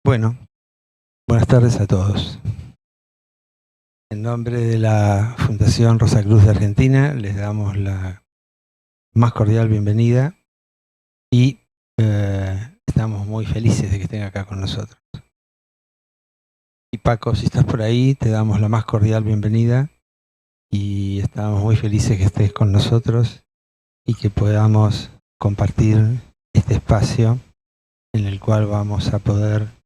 Bueno, buenas tardes a todos. En nombre de la Fundación Rosacruz de Argentina les damos la más cordial bienvenida y estamos muy felices de que estén acá con nosotros. Y Paco, si estás por ahí, te damos la más cordial bienvenida y estamos muy felices que estés con nosotros y que podamos compartir este espacio en el cual vamos a poder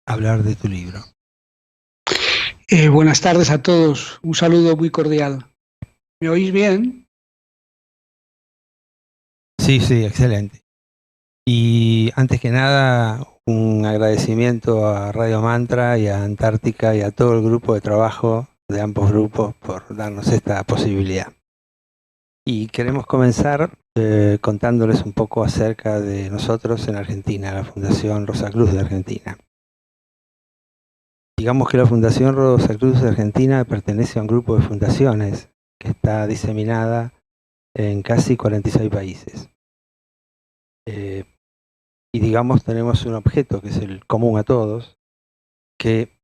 hablar de tu libro. Buenas tardes a todos, un saludo muy cordial. ¿Me oís bien? Sí, excelente. Y antes que nada, un agradecimiento a Radio Mantra y a Antártica y a todo el grupo de trabajo de ambos grupos por darnos esta posibilidad. Y queremos comenzar contándoles un poco acerca de nosotros en Argentina, la Fundación Rosacruz de Argentina. Digamos que la Fundación Rosacruz de Argentina pertenece a un grupo de fundaciones que está diseminada en casi 46 países. Y digamos tenemos un objeto que es el común a todos, que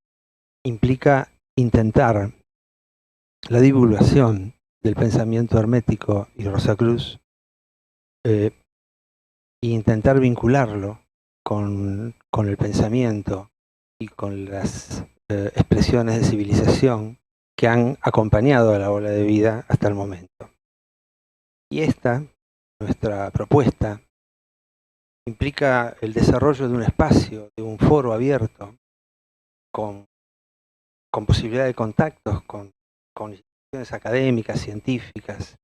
implica intentar la divulgación del pensamiento hermético y Rosacruz e intentar vincularlo con el pensamiento y con las expresiones de civilización que han acompañado a la ola de vida hasta el momento. Y esta, nuestra propuesta, implica el desarrollo de un espacio, de un foro abierto, con posibilidad de contactos con instituciones académicas, científicas,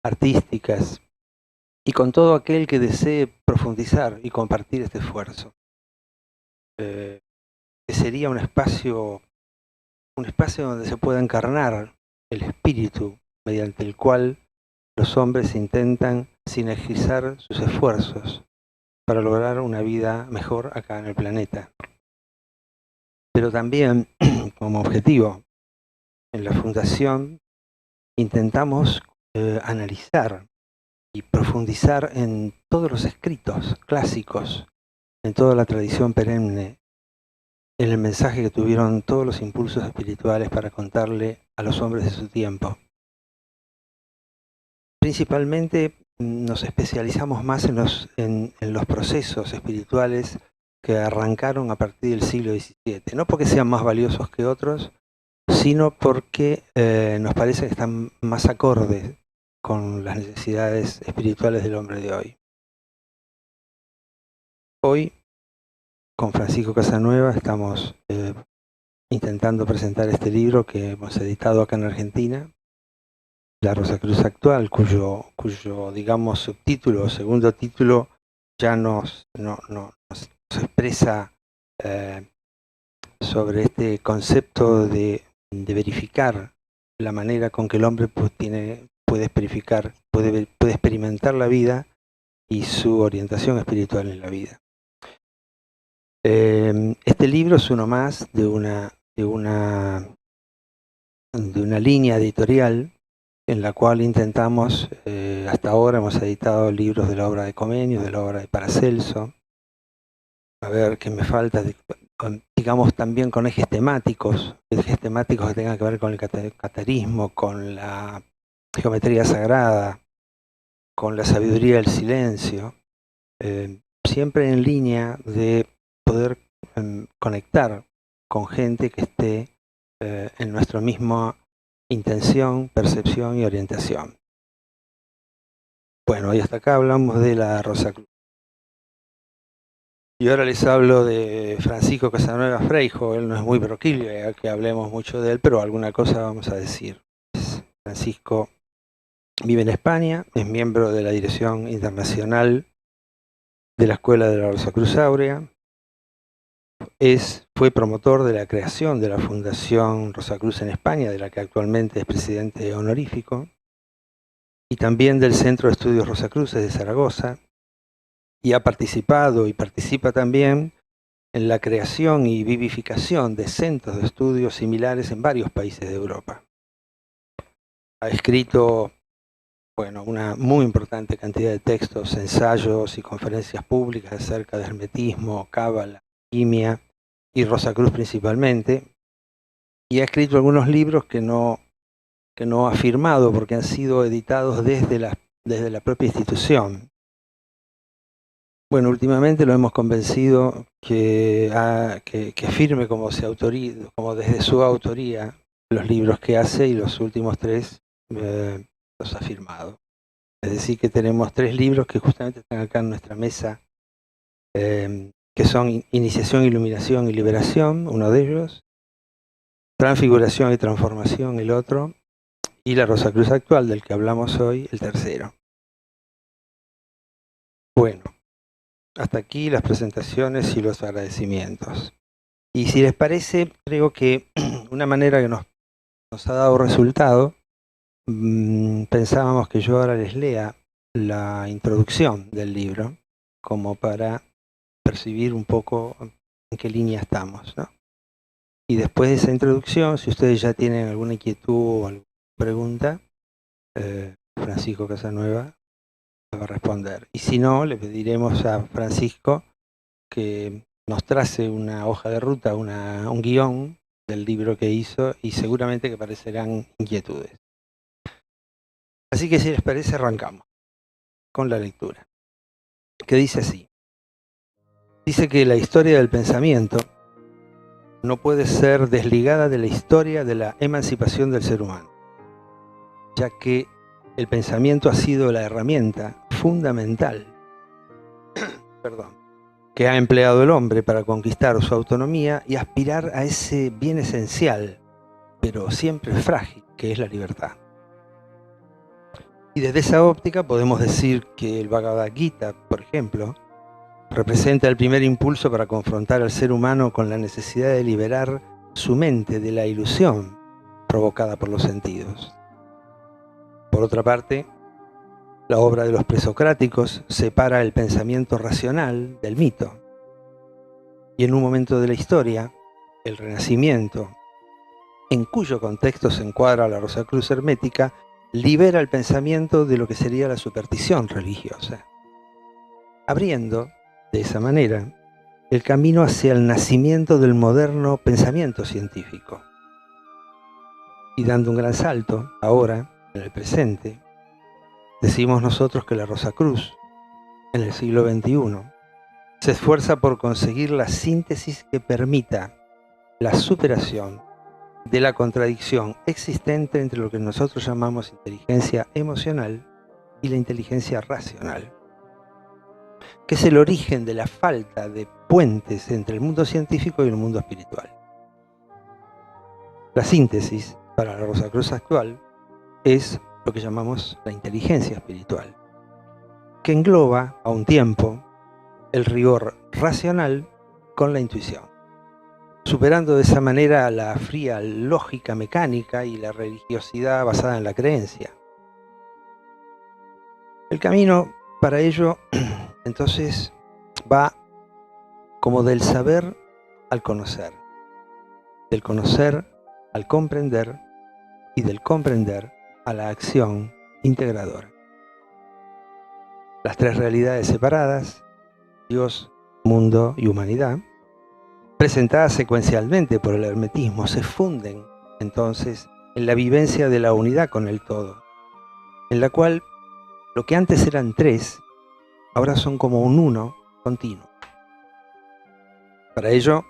artísticas, y con todo aquel que desee profundizar y compartir este esfuerzo. Que sería un espacio donde se pueda encarnar el espíritu mediante el cual los hombres intentan sinergizar sus esfuerzos para lograr una vida mejor acá en el planeta. Pero también, como objetivo, en la Fundación intentamos analizar y profundizar en todos los escritos clásicos, en toda la tradición perenne, en el mensaje que tuvieron todos los impulsos espirituales para contarle a los hombres de su tiempo. Principalmente nos especializamos más en los procesos espirituales que arrancaron a partir del siglo XVII, no porque sean más valiosos que otros, sino porque nos parece que están más acordes con las necesidades espirituales del hombre de hoy. Hoy, con Francisco Casanueva, estamos intentando presentar este libro que hemos editado acá en Argentina, La Rosacruz Actual, cuyo digamos, subtítulo o segundo título ya nos expresa sobre este concepto de verificar la manera con que el hombre puede experimentar la vida y su orientación espiritual en la vida. Este libro es uno más de una línea editorial en la cual intentamos, hasta ahora hemos editado libros de la obra de Comenius, de la obra de Paracelso, a ver qué me falta, digamos también con ejes temáticos que tengan que ver con el catarismo, con la geometría sagrada, con la sabiduría del silencio, siempre en línea de poder conectar con gente que esté en nuestra misma intención, percepción y orientación. Bueno, y hasta acá hablamos de la Rosacruz. Y ahora les hablo de Francisco Casanueva Freijo. Él no es muy proclive a que hablemos mucho de él, pero alguna cosa vamos a decir. Francisco vive en España, es miembro de la Dirección Internacional de la Escuela de la Rosacruz Áurea, fue promotor de la creación de la Fundación Rosacruz en España, de la que actualmente es presidente honorífico, y también del Centro de Estudios Rosacruces de Zaragoza, y ha participado y participa también en la creación y vivificación de centros de estudios similares en varios países de Europa. Ha escrito bueno, una muy importante cantidad de textos, ensayos y conferencias públicas acerca de hermetismo, cábala, alquimia y Rosacruz principalmente, y ha escrito algunos libros que no ha firmado porque han sido editados desde la propia institución. Bueno, últimamente lo hemos convencido que firme como desde su autoría los libros que hace, y los últimos 3 los ha firmado. Es decir, que tenemos 3 libros que justamente están acá en nuestra mesa, que son Iniciación, Iluminación y Liberación, uno de ellos, Transfiguración y Transformación, el otro, y la Rosacruz actual, del que hablamos hoy, el tercero. Bueno, hasta aquí las presentaciones y los agradecimientos. Y si les parece, creo que una manera que nos ha dado resultado, pensábamos que yo ahora les lea la introducción del libro, como para percibir un poco en qué línea estamos, ¿no? Y después de esa introducción, si ustedes ya tienen alguna inquietud o alguna pregunta, Francisco Casanueva va a responder. Y si no, le pediremos a Francisco que nos trace una hoja de ruta, un guión del libro que hizo, y seguramente que aparecerán inquietudes. Así que si les parece, arrancamos con la lectura, que dice así. Dice que la historia del pensamiento no puede ser desligada de la historia de la emancipación del ser humano, ya que el pensamiento ha sido la herramienta fundamental que ha empleado el hombre para conquistar su autonomía y aspirar a ese bien esencial, pero siempre frágil, que es la libertad. Y desde esa óptica podemos decir que el Bhagavad Gita, por ejemplo, representa el primer impulso para confrontar al ser humano con la necesidad de liberar su mente de la ilusión provocada por los sentidos. Por otra parte, la obra de los presocráticos separa el pensamiento racional del mito. Y en un momento de la historia, el Renacimiento, en cuyo contexto se encuadra la Rosacruz hermética, libera el pensamiento de lo que sería la superstición religiosa, abriendo, de esa manera, el camino hacia el nacimiento del moderno pensamiento científico. Y dando un gran salto, ahora, en el presente, decimos nosotros que la Rosacruz, en el siglo XXI, se esfuerza por conseguir la síntesis que permita la superación de la contradicción existente entre lo que nosotros llamamos inteligencia emocional y la inteligencia racional, que es el origen de la falta de puentes entre el mundo científico y el mundo espiritual. La síntesis, para la Rosacruz actual, es lo que llamamos la inteligencia espiritual, que engloba a un tiempo el rigor racional con la intuición, superando de esa manera la fría lógica mecánica y la religiosidad basada en la creencia. El camino para ello, entonces, va como del saber al conocer, del conocer al comprender y del comprender a la acción integradora. Las 3 realidades separadas, Dios, mundo y humanidad, presentadas secuencialmente por el hermetismo, se funden entonces en la vivencia de la unidad con el todo, en la cual lo que antes eran 3, ahora son como un uno continuo. Para ello,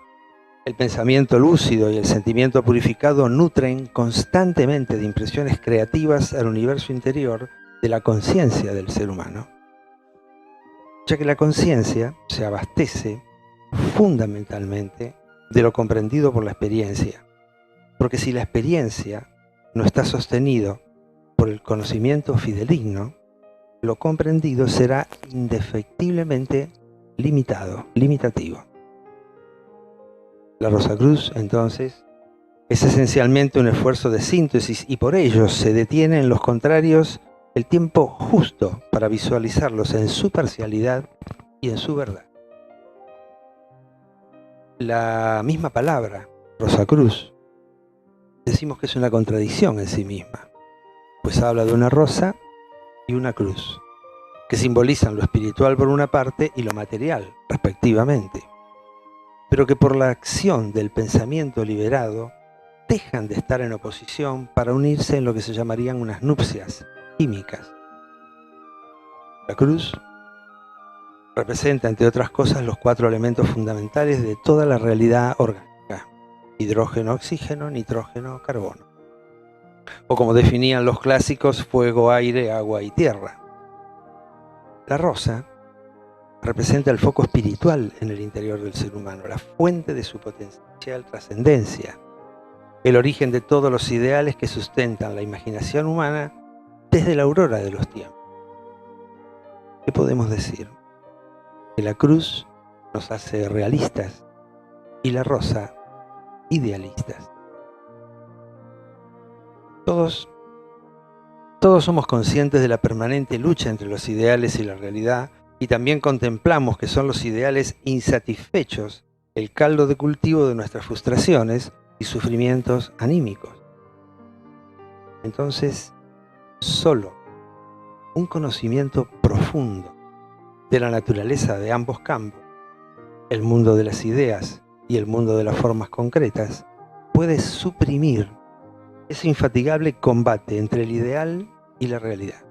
el pensamiento lúcido y el sentimiento purificado nutren constantemente de impresiones creativas al universo interior de la conciencia del ser humano, ya que la conciencia se abastece fundamentalmente de lo comprendido por la experiencia, porque si la experiencia no está sostenido por el conocimiento fidedigno, lo comprendido será indefectiblemente limitativo. La Rosacruz, entonces, es esencialmente un esfuerzo de síntesis y por ello se detiene en los contrarios el tiempo justo para visualizarlos en su parcialidad y en su verdad. La misma palabra, Rosacruz, decimos que es una contradicción en sí misma, pues habla de una rosa y una cruz, que simbolizan lo espiritual por una parte y lo material, respectivamente, pero que por la acción del pensamiento liberado dejan de estar en oposición para unirse en lo que se llamarían unas nupcias químicas. La cruz representa, entre otras cosas, los 4 elementos fundamentales de toda la realidad orgánica: hidrógeno, oxígeno, nitrógeno, carbono. O como definían los clásicos, fuego, aire, agua y tierra. La rosa representa el foco espiritual en el interior del ser humano, la fuente de su potencial trascendencia, el origen de todos los ideales que sustentan la imaginación humana desde la aurora de los tiempos. ¿Qué podemos decir? Que la cruz nos hace realistas y la rosa idealistas. Todos somos conscientes de la permanente lucha entre los ideales y la realidad, y también contemplamos que son los ideales insatisfechos el caldo de cultivo de nuestras frustraciones y sufrimientos anímicos. Entonces, solo un conocimiento profundo de la naturaleza de ambos campos, el mundo de las ideas y el mundo de las formas concretas, puede suprimir ese infatigable combate entre el ideal y la realidad.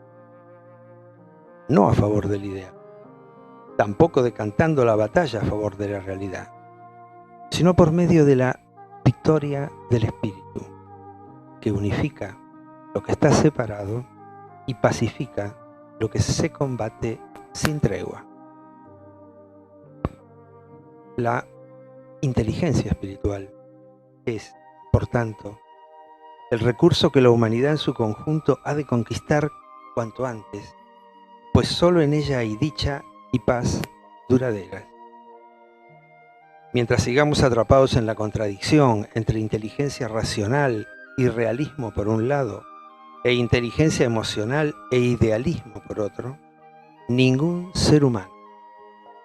No a favor del ideal, tampoco decantando la batalla a favor de la realidad, sino por medio de la victoria del espíritu, que unifica lo que está separado y pacifica lo que se combate sin tregua. La inteligencia espiritual es, por tanto, el recurso que la humanidad en su conjunto ha de conquistar cuanto antes, pues solo en ella hay dicha y paz duraderas. Mientras sigamos atrapados en la contradicción entre inteligencia racional y realismo por un lado, e inteligencia emocional e idealismo por otro, ningún ser humano,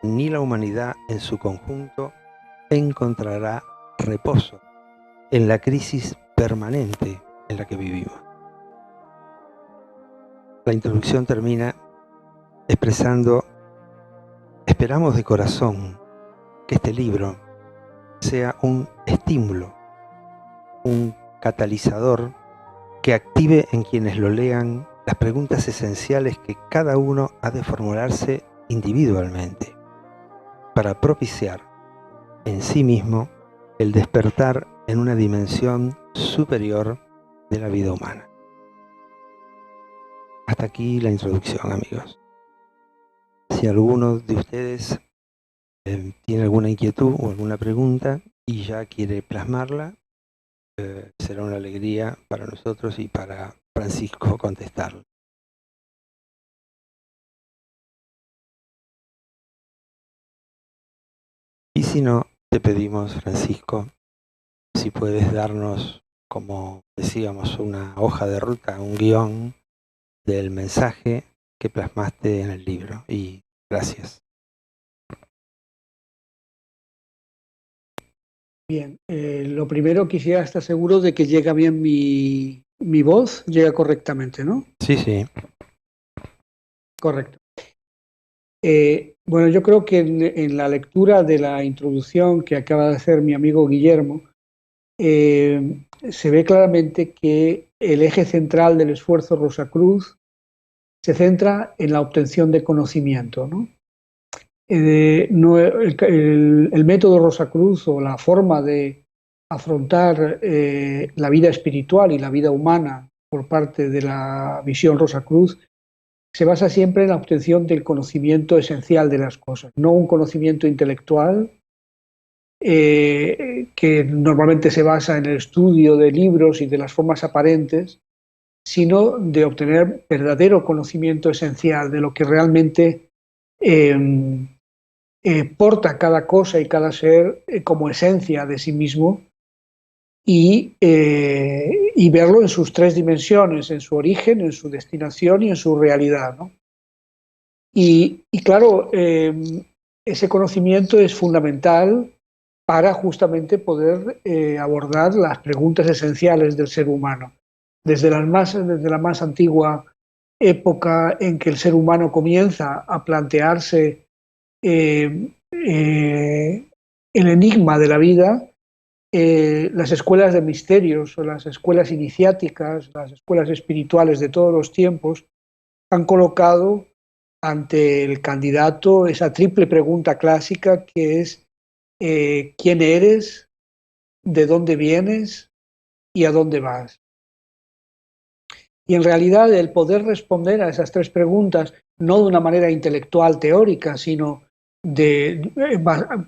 ni la humanidad en su conjunto, encontrará reposo en la crisis permanente en la que vivimos. La introducción termina expresando: esperamos de corazón que este libro sea un estímulo, un catalizador que active en quienes lo lean las preguntas esenciales que cada uno ha de formularse individualmente, para propiciar en sí mismo el despertar en una dimensión superior de la vida humana. Hasta aquí la introducción, amigos. Si alguno de ustedes tiene alguna inquietud o alguna pregunta y ya quiere plasmarla, será una alegría para nosotros y para Francisco contestarla. Y si no, te pedimos, Francisco, si puedes darnos, como decíamos, una hoja de ruta, un guión del mensaje que plasmaste en el libro. Y gracias. Bien, lo primero quisiera estar seguro de que llega bien mi voz, llega correctamente, ¿no? Sí, sí. Correcto. Bueno, yo creo que en la lectura de la introducción que acaba de hacer mi amigo Guillermo, se ve claramente que el eje central del esfuerzo Rosacruz se centra en la obtención de conocimiento, ¿no? El método Rosacruz o la forma de afrontar la vida espiritual y la vida humana por parte de la visión Rosacruz se basa siempre en la obtención del conocimiento esencial de las cosas, no un conocimiento intelectual que normalmente se basa en el estudio de libros y de las formas aparentes, sino de obtener verdadero conocimiento esencial de lo que realmente porta cada cosa y cada ser como esencia de sí mismo y verlo en sus 3 dimensiones, en su origen, en su destinación y en su realidad, ¿no? Y claro, ese conocimiento es fundamental para justamente poder abordar las preguntas esenciales del ser humano, desde la más antigua época en que el ser humano comienza a plantearse el enigma de la vida, las escuelas de misterios o las escuelas iniciáticas, las escuelas espirituales de todos los tiempos, han colocado ante el candidato esa triple pregunta clásica que es ¿quién eres? ¿De dónde vienes? ¿Y a dónde vas? Y en realidad el poder responder a esas tres preguntas, no de una manera intelectual teórica, sino de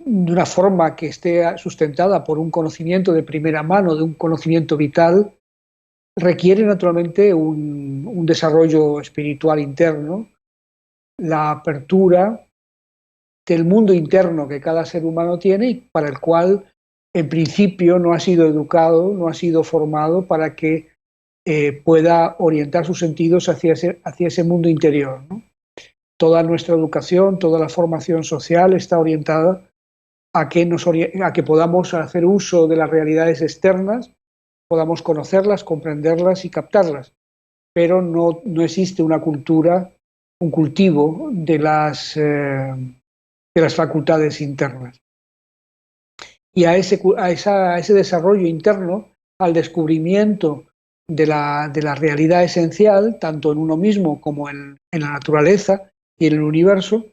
una forma que esté sustentada por un conocimiento de primera mano, de un conocimiento vital, requiere naturalmente un desarrollo espiritual interno, la apertura del mundo interno que cada ser humano tiene y para el cual en principio no ha sido educado, no ha sido formado para que pueda orientar sus sentidos hacia ese mundo interior, ¿no? Toda nuestra educación, toda la formación social está orientada a que podamos hacer uso de las realidades externas, podamos conocerlas, comprenderlas y captarlas, pero no existe una cultura, un cultivo de las facultades internas. Y a ese desarrollo interno, al descubrimiento de la realidad esencial, tanto en uno mismo como en la naturaleza y en el universo,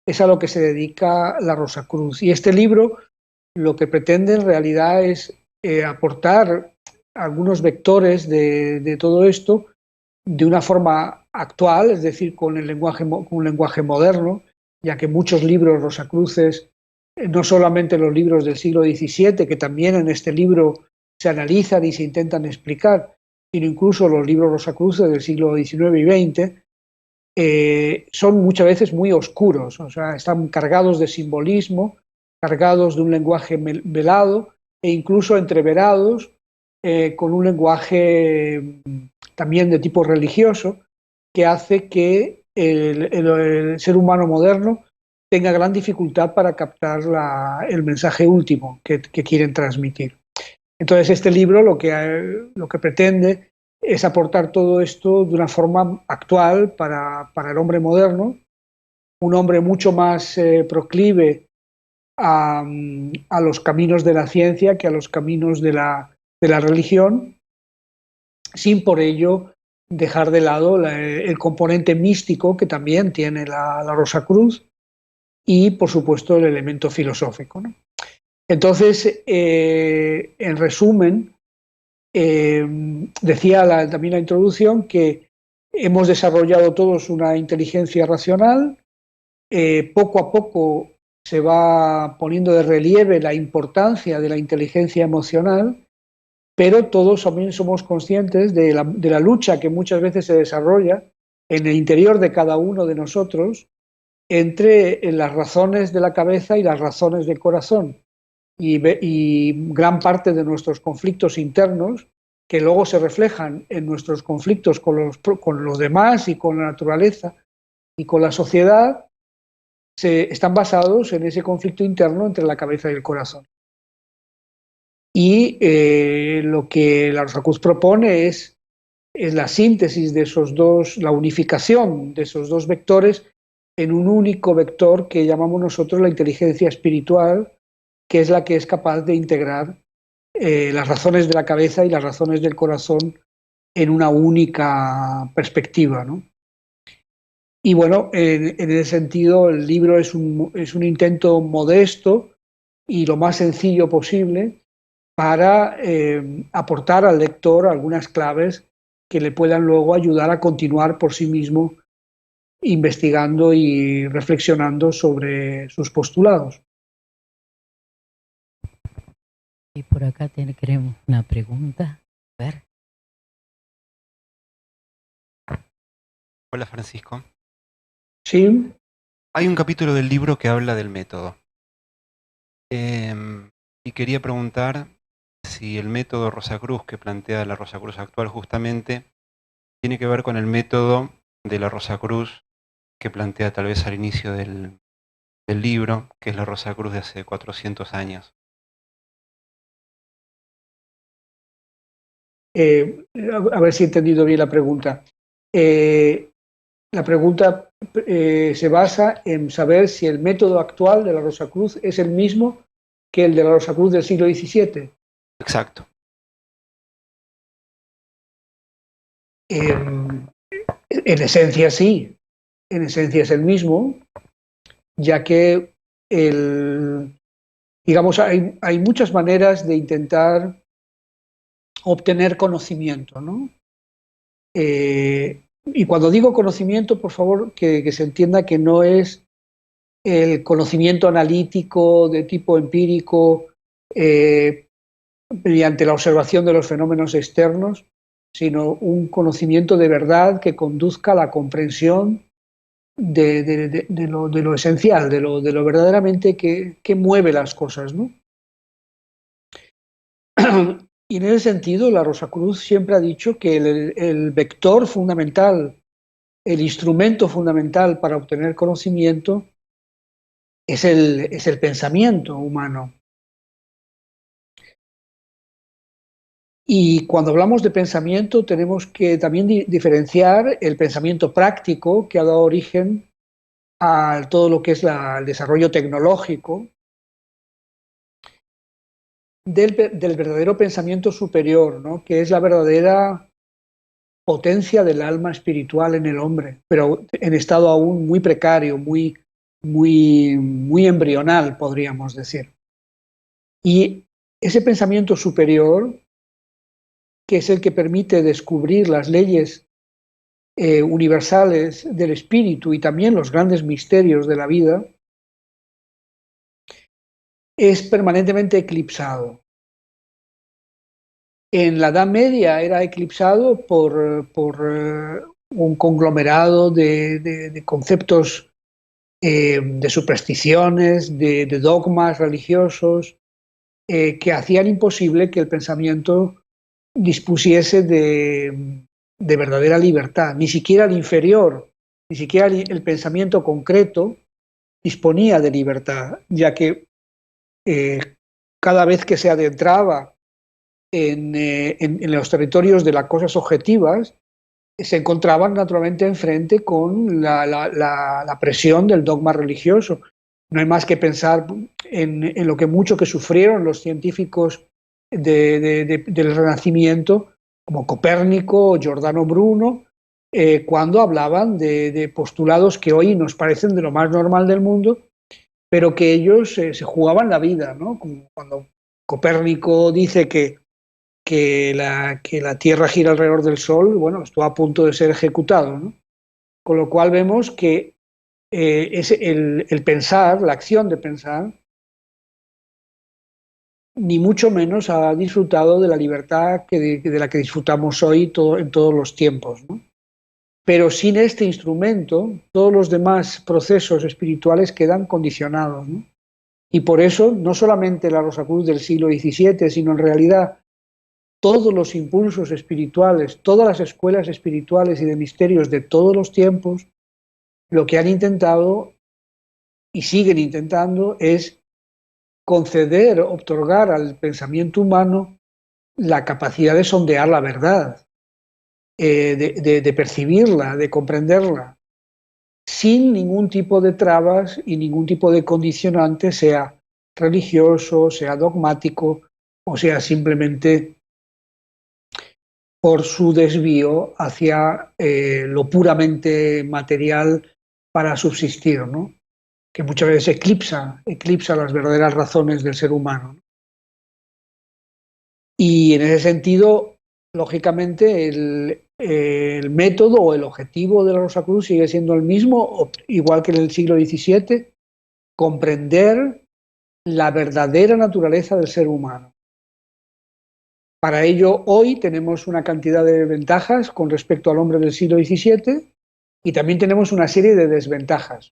es a lo que se dedica la Rosacruz. Y este libro lo que pretende en realidad es aportar algunos vectores de todo esto de una forma actual, es decir, con un lenguaje moderno, ya que muchos libros rosacruces, no solamente los libros del siglo XVII, que también en este libro se analizan y se intentan explicar, sino incluso los libros rosacruces del siglo XIX y XX, son muchas veces muy oscuros, o sea, están cargados de simbolismo, cargados de un lenguaje velado e incluso entreverados con un lenguaje también de tipo religioso que hace que el ser humano moderno tenga gran dificultad para captar el mensaje último que quieren transmitir. Entonces, este libro lo que pretende es aportar todo esto de una forma actual para el hombre moderno, un hombre mucho más proclive a los caminos de la ciencia que a los caminos de la religión, sin por ello dejar de lado el componente místico que también tiene la Rosacruz y, por supuesto, el elemento filosófico, ¿no? Entonces, en resumen, decía también la introducción que hemos desarrollado todos una inteligencia racional, poco a poco se va poniendo de relieve la importancia de la inteligencia emocional, pero todos también somos conscientes de la lucha que muchas veces se desarrolla en el interior de cada uno de nosotros entre las razones de la cabeza y las razones del corazón. Y gran parte de nuestros conflictos internos, que luego se reflejan en nuestros conflictos con los demás y con la naturaleza y con la sociedad, están basados en ese conflicto interno entre la cabeza y el corazón. Y lo que la Rosacruz propone es la síntesis de esos dos, la unificación de esos dos vectores en un único vector que llamamos nosotros la inteligencia espiritual, que es la que es capaz de integrar las razones de la cabeza y las razones del corazón en una única perspectiva, ¿no? Y bueno, en ese sentido, el libro es un intento modesto y lo más sencillo posible para aportar al lector algunas claves que le puedan luego ayudar a continuar por sí mismo investigando y reflexionando sobre sus postulados. Y por acá queremos una pregunta. A ver. Hola Francisco. Sí. Hay un capítulo del libro que habla del método. Y quería preguntar si el método Rosacruz que plantea la Rosacruz actual justamente tiene que ver con el método de la Rosacruz que plantea tal vez al inicio del libro, que es la Rosacruz de hace 400 años. A ver si he entendido bien la pregunta. La pregunta se basa en saber si el método actual de la Rosacruz es el mismo que el de la Rosacruz del siglo XVII. Exacto. En esencia sí, en esencia es el mismo, ya que digamos, hay muchas maneras de intentar obtener conocimiento, ¿no? Y cuando digo conocimiento, por favor, que se entienda que no es el conocimiento analítico de tipo empírico mediante la observación de los fenómenos externos, sino un conocimiento de verdad que conduzca a la comprensión de lo esencial, de lo verdaderamente que mueve las cosas, ¿no? Y en ese sentido, la Rosacruz siempre ha dicho que el vector fundamental, el instrumento fundamental para obtener conocimiento es el pensamiento humano. Y cuando hablamos de pensamiento tenemos que también diferenciar el pensamiento práctico que ha dado origen a todo lo que es el desarrollo tecnológico, del verdadero pensamiento superior, ¿no? Que es la verdadera potencia del alma espiritual en el hombre, pero en estado aún muy precario, muy embrional, podríamos decir. Y ese pensamiento superior, que es el que permite descubrir las leyes universales del espíritu y también los grandes misterios de la vida, es permanentemente eclipsado. En la Edad Media era eclipsado por un conglomerado de conceptos, de supersticiones, de dogmas religiosos, que hacían imposible que el pensamiento dispusiese de verdadera libertad. Ni siquiera el inferior, ni siquiera el pensamiento concreto disponía de libertad, ya que cada vez que se adentraba en los territorios de las cosas objetivas, se encontraban naturalmente enfrente con la presión del dogma religioso. No hay más que pensar en lo que mucho que sufrieron los científicos del Renacimiento, como Copérnico o Giordano Bruno, cuando hablaban de postulados que hoy nos parecen de lo más normal del mundo, pero que ellos se jugaban la vida, ¿no? Como cuando Copérnico dice que la Tierra gira alrededor del Sol, bueno, estuvo a punto de ser ejecutado, ¿no? Con lo cual vemos que es el pensar, la acción de pensar, ni mucho menos ha disfrutado de la libertad de la que disfrutamos hoy en todos los tiempos, ¿no? Pero sin este instrumento, todos los demás procesos espirituales quedan condicionados, ¿no? Y por eso, no solamente la Rosacruz del siglo XVII, sino en realidad todos los impulsos espirituales, todas las escuelas espirituales y de misterios de todos los tiempos, lo que han intentado y siguen intentando es conceder, otorgar al pensamiento humano la capacidad de sondear la verdad, de percibirla, de comprenderla, sin ningún tipo de trabas y ningún tipo de condicionante, sea religioso, sea dogmático o sea simplemente por su desvío hacia lo puramente material para subsistir, ¿no? Que muchas veces eclipsa las verdaderas razones del ser humano. Y en ese sentido, lógicamente, el método o el objetivo de la Rosacruz sigue siendo el mismo, igual que en el siglo XVII, comprender la verdadera naturaleza del ser humano. Para ello, hoy tenemos una cantidad de ventajas con respecto al hombre del siglo XVII y también tenemos una serie de desventajas.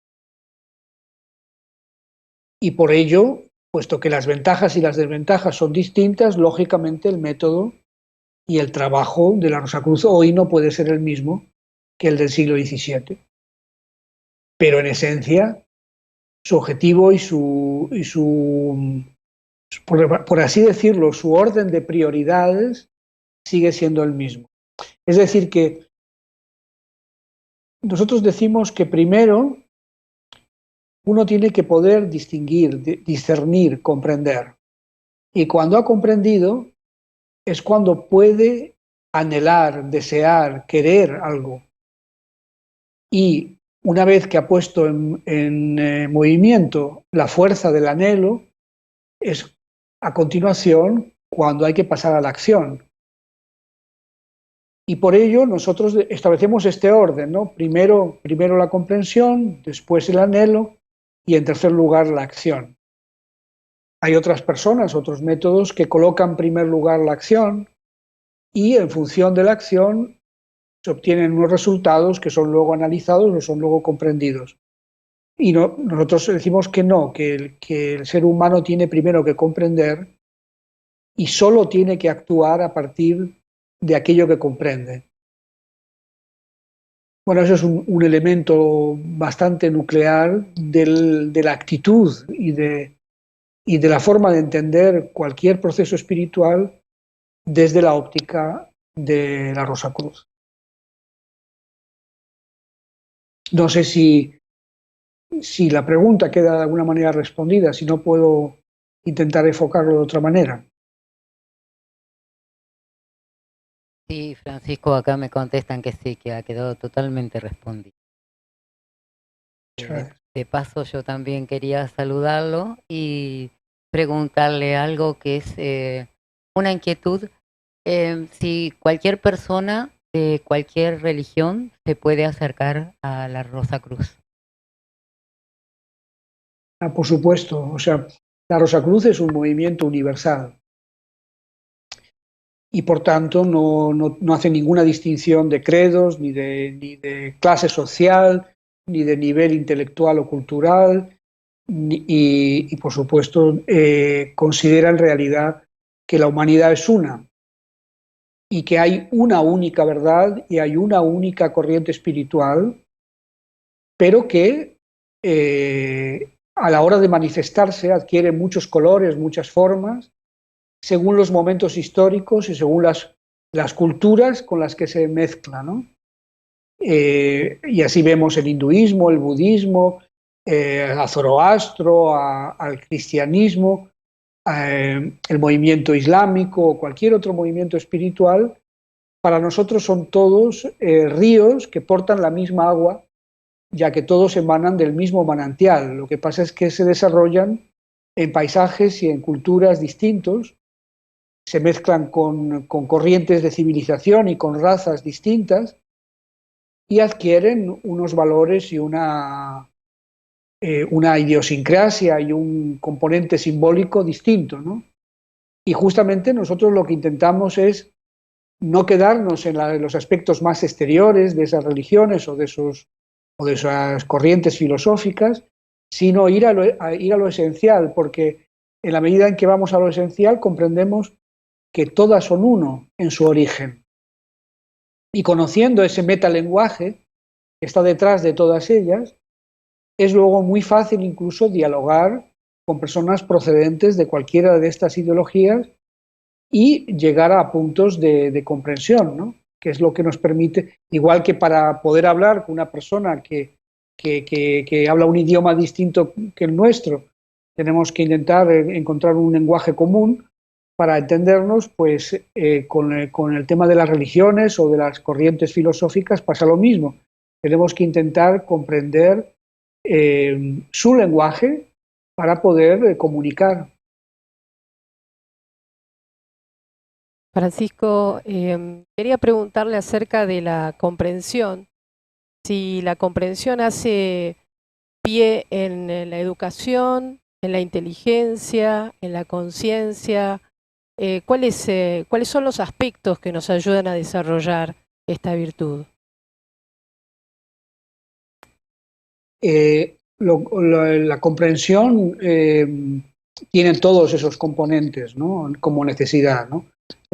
Y por ello, puesto que las ventajas y las desventajas son distintas, lógicamente el método y el trabajo de la Rosacruz hoy no puede ser el mismo que el del siglo XVII. Pero en esencia, su objetivo y por así decirlo, su orden de prioridades sigue siendo el mismo. Es decir, que nosotros decimos que primero uno tiene que poder distinguir, discernir, comprender. Y cuando ha comprendido es cuando puede anhelar, desear, querer algo. Y una vez que ha puesto en movimiento la fuerza del anhelo, es a continuación cuando hay que pasar a la acción. Y por ello nosotros establecemos este orden, ¿no? Primero la comprensión, después el anhelo y en tercer lugar la acción. Hay otras personas, otros métodos que colocan en primer lugar la acción y en función de la acción se obtienen unos resultados que son luego analizados o son luego comprendidos. Y nosotros decimos que no, que el ser humano tiene primero que comprender y solo tiene que actuar a partir de aquello que comprende. Bueno, eso es un elemento bastante nuclear de la actitud y de la forma de entender cualquier proceso espiritual desde la óptica de la Rosacruz. No sé si la pregunta queda de alguna manera respondida, si no puedo intentar enfocarlo de otra manera. Sí, Francisco, acá me contestan que sí, que ha quedado totalmente respondido. De paso, yo también quería saludarlo y preguntarle algo que es una inquietud. Si cualquier persona de cualquier religión se puede acercar a la Rosacruz. Por supuesto, o sea, la Rosacruz es un movimiento universal y por tanto no hace ninguna distinción de credos, ni de clase social, ni de nivel intelectual o cultural, y por supuesto considera en realidad que la humanidad es una y que hay una única verdad y hay una única corriente espiritual, pero que a la hora de manifestarse adquiere muchos colores, muchas formas, según los momentos históricos y según las culturas con las que se mezcla, ¿no? Y así vemos el hinduismo, el budismo, a Zoroastro, al cristianismo, el movimiento islámico o cualquier otro movimiento espiritual. Para nosotros son todos ríos que portan la misma agua, ya que todos emanan del mismo manantial. Lo que pasa es que se desarrollan en paisajes y en culturas distintos, se mezclan con corrientes de civilización y con razas distintas y adquieren unos valores y una idiosincrasia y un componente simbólico distinto, ¿no? Y justamente nosotros lo que intentamos es no quedarnos en los aspectos más exteriores de esas religiones o de esas corrientes filosóficas, sino ir a lo esencial, porque en la medida en que vamos a lo esencial comprendemos que todas son uno en su origen. Y conociendo ese metalenguaje que está detrás de todas ellas, es luego muy fácil incluso dialogar con personas procedentes de cualquiera de estas ideologías y llegar a puntos de comprensión, ¿no? Que es lo que nos permite, igual que para poder hablar con una persona que habla un idioma distinto que el nuestro, tenemos que intentar encontrar un lenguaje común. Para entendernos, pues con el tema de las religiones o de las corrientes filosóficas pasa lo mismo. Tenemos que intentar comprender su lenguaje para poder comunicar. Francisco, quería preguntarle acerca de la comprensión. Si la comprensión hace pie en la educación, en la inteligencia, en la conciencia, ¿cuáles son los aspectos que nos ayudan a desarrollar esta virtud? La comprensión tiene todos esos componentes, ¿no? Como necesidad, ¿no?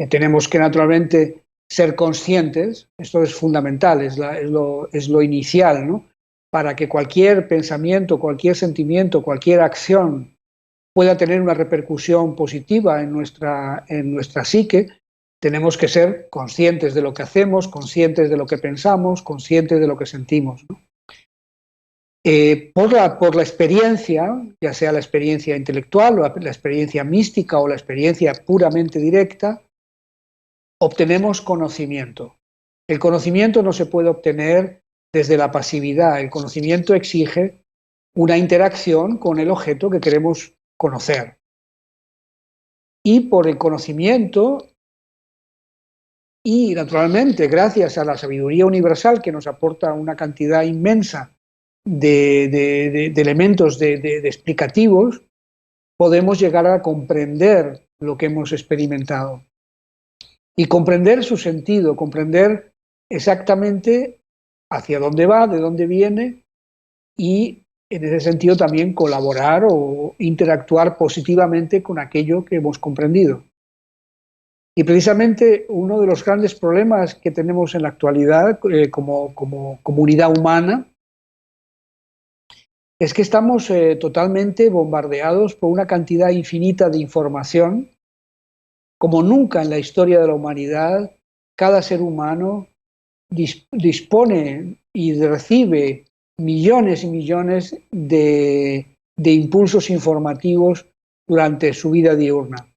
Tenemos que naturalmente ser conscientes, esto es fundamental, es lo inicial, ¿no? Para que cualquier pensamiento, cualquier sentimiento, cualquier acción pueda tener una repercusión positiva en nuestra psique, tenemos que ser conscientes de lo que hacemos, conscientes de lo que pensamos, conscientes de lo que sentimos, ¿no? Por la experiencia, ya sea la experiencia intelectual, o la experiencia mística o la experiencia puramente directa, obtenemos conocimiento. El conocimiento no se puede obtener desde la pasividad. El conocimiento exige una interacción con el objeto que queremos conocer. Y por el conocimiento, y naturalmente gracias a la sabiduría universal que nos aporta una cantidad inmensa de elementos de explicativos, podemos llegar a comprender lo que hemos experimentado. Y comprender su sentido, comprender exactamente hacia dónde va, de dónde viene, y en ese sentido también colaborar o interactuar positivamente con aquello que hemos comprendido. Y precisamente uno de los grandes problemas que tenemos en la actualidad como comunidad humana es que estamos totalmente bombardeados por una cantidad infinita de información. Como nunca en la historia de la humanidad, cada ser humano dispone y recibe millones y millones de impulsos informativos durante su vida diurna.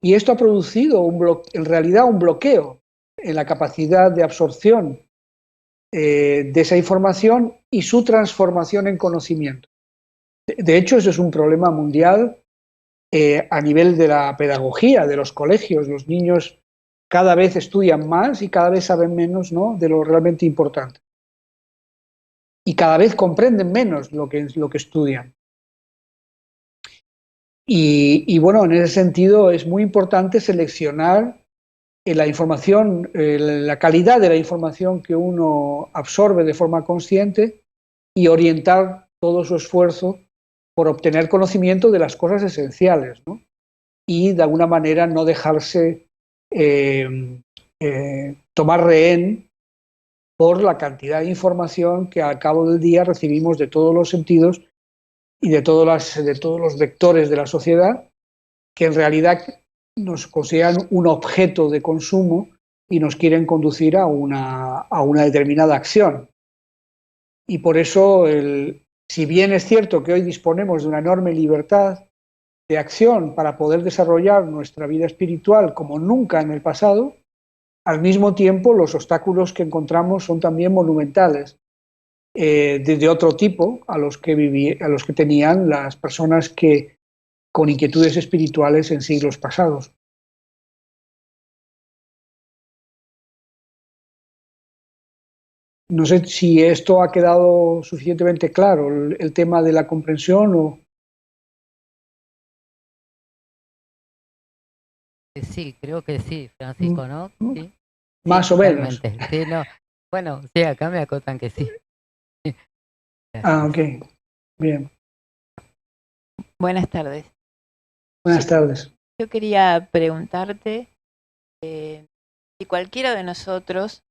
Y esto ha producido en realidad un bloqueo en la capacidad de absorción de esa información y su transformación en conocimiento. De hecho, eso es un problema mundial a nivel de la pedagogía, de los colegios. Los niños cada vez estudian más y cada vez saben menos, ¿no?, de lo realmente importante. Y cada vez comprenden menos lo que estudian. Y bueno, en ese sentido es muy importante seleccionar la información, la calidad de la información que uno absorbe de forma consciente y orientar todo su esfuerzo por obtener conocimiento de las cosas esenciales, ¿no? Y de alguna manera no dejarse tomar rehén por la cantidad de información que al cabo del día recibimos de todos los sentidos y de todos los vectores de la sociedad, que en realidad nos consideran un objeto de consumo y nos quieren conducir a una determinada acción. Y por eso, si bien es cierto que hoy disponemos de una enorme libertad de acción para poder desarrollar nuestra vida espiritual como nunca en el pasado, al mismo tiempo los obstáculos que encontramos son también monumentales, de otro tipo a los que tenían las personas que con inquietudes espirituales en siglos pasados. No sé si esto ha quedado suficientemente claro, el tema de la comprensión o... Sí, creo que sí, Francisco, ¿no? Sí. Más Sí, o menos. totalmente. Sí, no. Bueno, sí, acá me acotan que sí. Ah, ok. Bien. Buenas tardes. Buenas tardes. Yo quería preguntarte si cualquiera de nosotros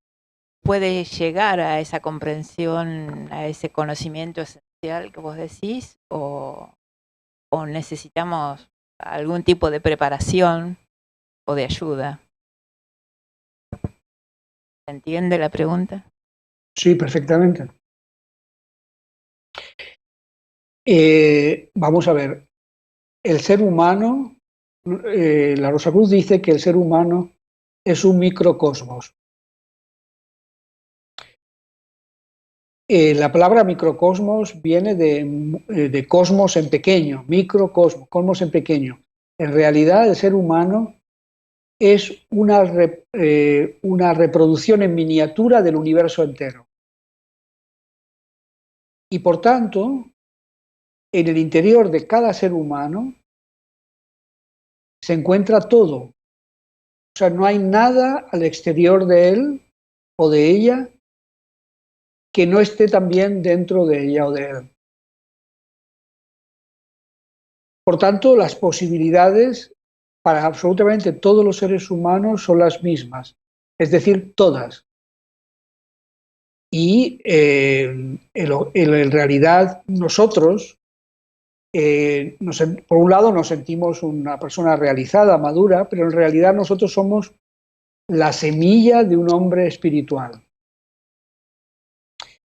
puede llegar a esa comprensión, a ese conocimiento esencial que vos decís, o necesitamos algún tipo de preparación o de ayuda. ¿Se entiende la pregunta? Sí, perfectamente. Vamos a ver. El ser humano, la Rosa Cruz dice que el ser humano es un microcosmos. La palabra microcosmos viene de cosmos en pequeño, microcosmos, cosmos en pequeño. En realidad, el ser humano es una reproducción en miniatura del universo entero. Y por tanto, en el interior de cada ser humano se encuentra todo. O sea, no hay nada al exterior de él o de ella que no esté también dentro de ella o de él. Por tanto, las posibilidades para absolutamente todos los seres humanos son las mismas, es decir, todas. Y en realidad nosotros, por un lado nos sentimos una persona realizada, madura, pero en realidad nosotros somos la semilla de un hombre espiritual.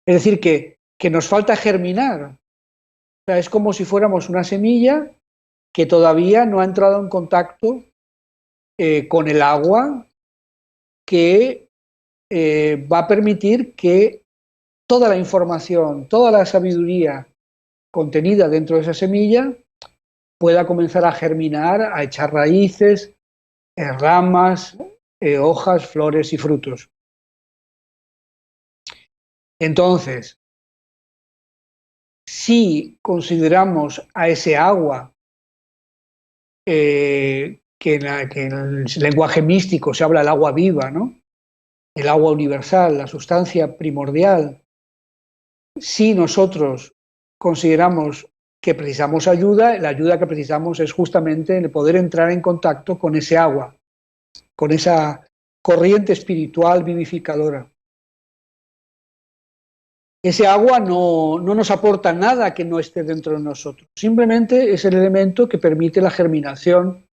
Es decir, que nos falta germinar. O sea, es como si fuéramos una semilla que todavía no ha entrado en contacto con el agua, que va a permitir que toda la información, toda la sabiduría contenida dentro de esa semilla pueda comenzar a germinar, a echar raíces, ramas, hojas, flores y frutos. Entonces, si consideramos a ese agua, que en el lenguaje místico se habla del agua viva, ¿no? El agua universal, la sustancia primordial, si nosotros consideramos que precisamos ayuda, la ayuda que precisamos es justamente el poder entrar en contacto con ese agua, con esa corriente espiritual vivificadora. Ese agua no nos aporta nada que no esté dentro de nosotros, simplemente es el elemento que permite la germinación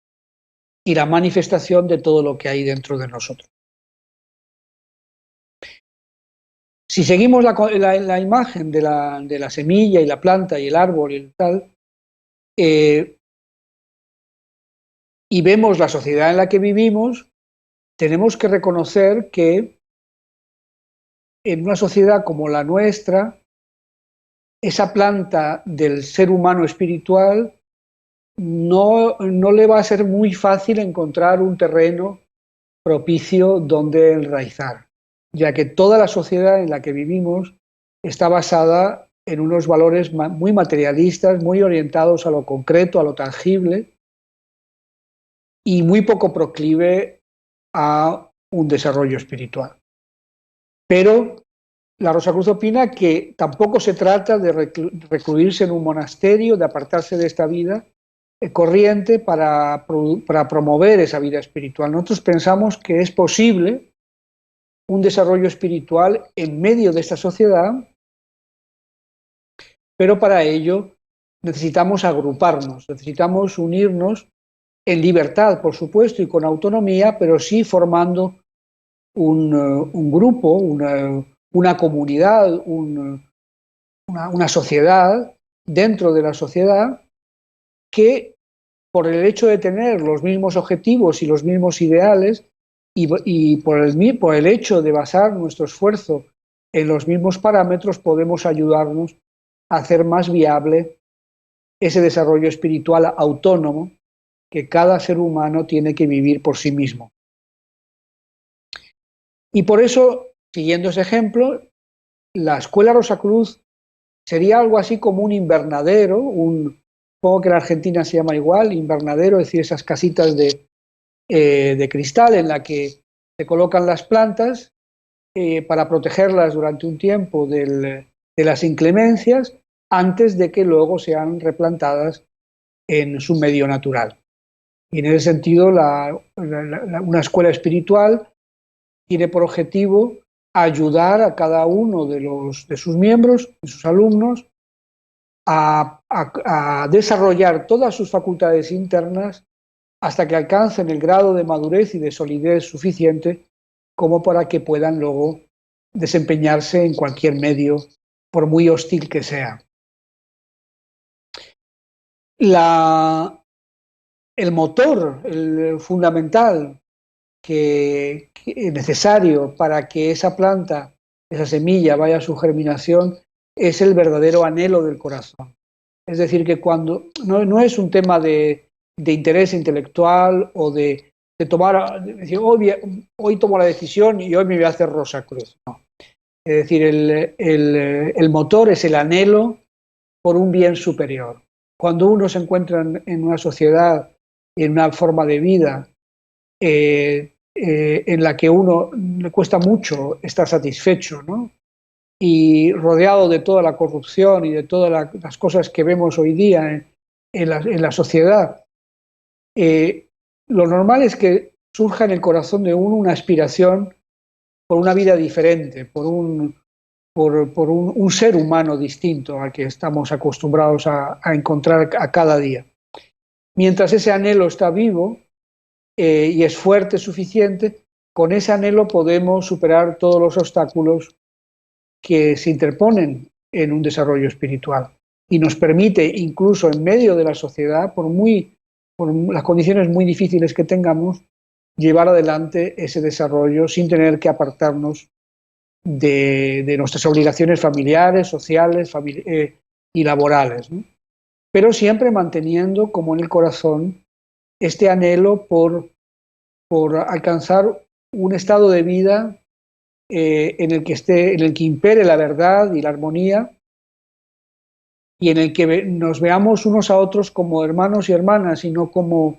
y la manifestación de todo lo que hay dentro de nosotros. Si seguimos la imagen de la semilla y la planta y el árbol y tal, y vemos la sociedad en la que vivimos, tenemos que reconocer que en una sociedad como la nuestra, esa planta del ser humano espiritual no le va a ser muy fácil encontrar un terreno propicio donde enraizar, ya que toda la sociedad en la que vivimos está basada en unos valores muy materialistas, muy orientados a lo concreto, a lo tangible, y muy poco proclive a un desarrollo espiritual. Pero la Rosacruz opina que tampoco se trata de recluirse en un monasterio, de apartarse de esta vida corriente para promover esa vida espiritual. Nosotros pensamos que es posible un desarrollo espiritual en medio de esta sociedad, pero para ello necesitamos agruparnos, necesitamos unirnos en libertad, por supuesto, y con autonomía, pero sí formando un grupo, una comunidad, una sociedad dentro de la sociedad que, por el hecho de tener los mismos objetivos y los mismos ideales y por el hecho de basar nuestro esfuerzo en los mismos parámetros, podemos ayudarnos a hacer más viable ese desarrollo espiritual autónomo que cada ser humano tiene que vivir por sí mismo. Y por eso, siguiendo ese ejemplo, la Escuela Rosacruz sería algo así como un invernadero, supongo que en Argentina se llama igual, invernadero, es decir, esas casitas de cristal en la que se colocan las plantas para protegerlas durante un tiempo de las inclemencias antes de que luego sean replantadas en su medio natural. Y en ese sentido, una escuela espiritual tiene por objetivo ayudar a cada uno de sus miembros, de sus alumnos, a desarrollar todas sus facultades internas hasta que alcancen el grado de madurez y de solidez suficiente como para que puedan luego desempeñarse en cualquier medio, por muy hostil que sea. El motor, el fundamental que necesario para que esa planta, esa semilla vaya a su germinación, es el verdadero anhelo del corazón. Es decir, que cuando no es un tema de interés intelectual o de decir, hoy tomo la decisión y hoy me voy a hacer Rosacruz. No. Es decir, el motor es el anhelo por un bien superior. Cuando uno se encuentra en una sociedad, en una forma de vida en la que uno le cuesta mucho estar satisfecho, ¿no? Y rodeado de toda la corrupción y de todas las cosas que vemos hoy día en la sociedad, lo normal es que surja en el corazón de uno una aspiración por una vida diferente, por un ser humano distinto al que estamos acostumbrados a encontrar a cada día. Mientras ese anhelo está vivo y es fuerte suficiente, con ese anhelo podemos superar todos los obstáculos que se interponen en un desarrollo espiritual y nos permite, incluso en medio de la sociedad, por las condiciones muy difíciles que tengamos, llevar adelante ese desarrollo sin tener que apartarnos de nuestras obligaciones familiares, sociales y laborales, ¿no? Pero siempre manteniendo como en el corazón este anhelo por alcanzar un estado de vida en el que impere la verdad y la armonía, y en el que nos veamos unos a otros como hermanos y hermanas y no como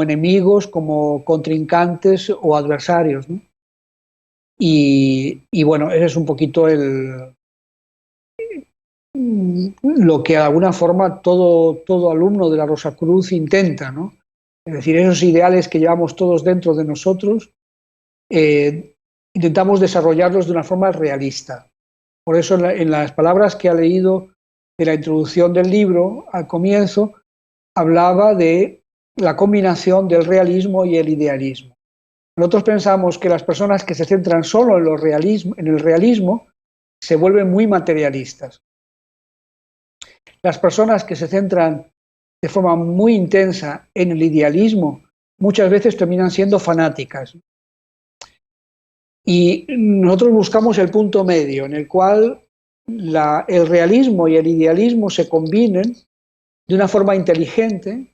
enemigos, como contrincantes o adversarios, ¿no? Y bueno, ese es un poquito lo que de alguna forma todo alumno de la Rosacruz intenta, ¿no? Es decir, esos ideales que llevamos todos dentro de nosotros, intentamos desarrollarlos de una forma realista. Por eso en las palabras que ha leído de la introducción del libro, al comienzo, hablaba de la combinación del realismo y el idealismo. Nosotros pensamos que las personas que se centran solo en el realismo se vuelven muy materialistas. Las personas que se centran de forma muy intensa en el idealismo muchas veces terminan siendo fanáticas. Y nosotros buscamos el punto medio en el cual el realismo y el idealismo se combinen de una forma inteligente,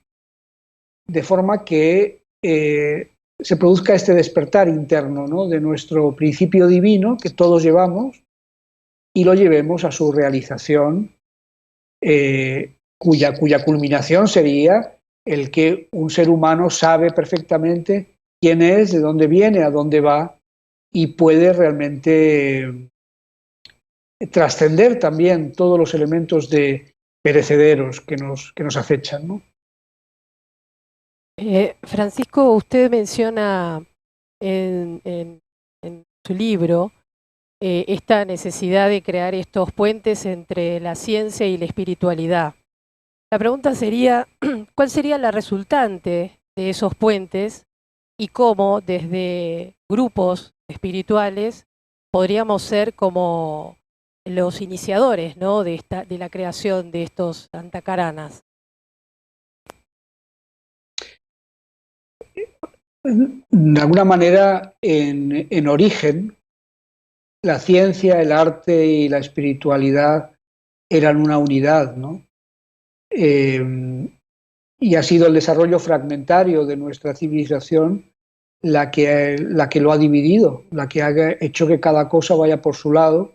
de forma que se produzca este despertar interno, ¿no?, de nuestro principio divino que todos llevamos y lo llevemos a su realización, cuya culminación sería el que un ser humano sabe perfectamente quién es, de dónde viene, a dónde va, y puede realmente trascender también todos los elementos perecederos que nos acechan, ¿no? Francisco, usted menciona en su libro esta necesidad de crear estos puentes entre la ciencia y la espiritualidad. La pregunta sería, ¿cuál sería la resultante de esos puentes y cómo desde grupos espirituales podríamos ser como los iniciadores, ¿no?, de la creación de estos antacaranas? De alguna manera, en origen, la ciencia, el arte y la espiritualidad eran una unidad, ¿no? Y ha sido el desarrollo fragmentario de nuestra civilización la que lo ha dividido, la que ha hecho que cada cosa vaya por su lado,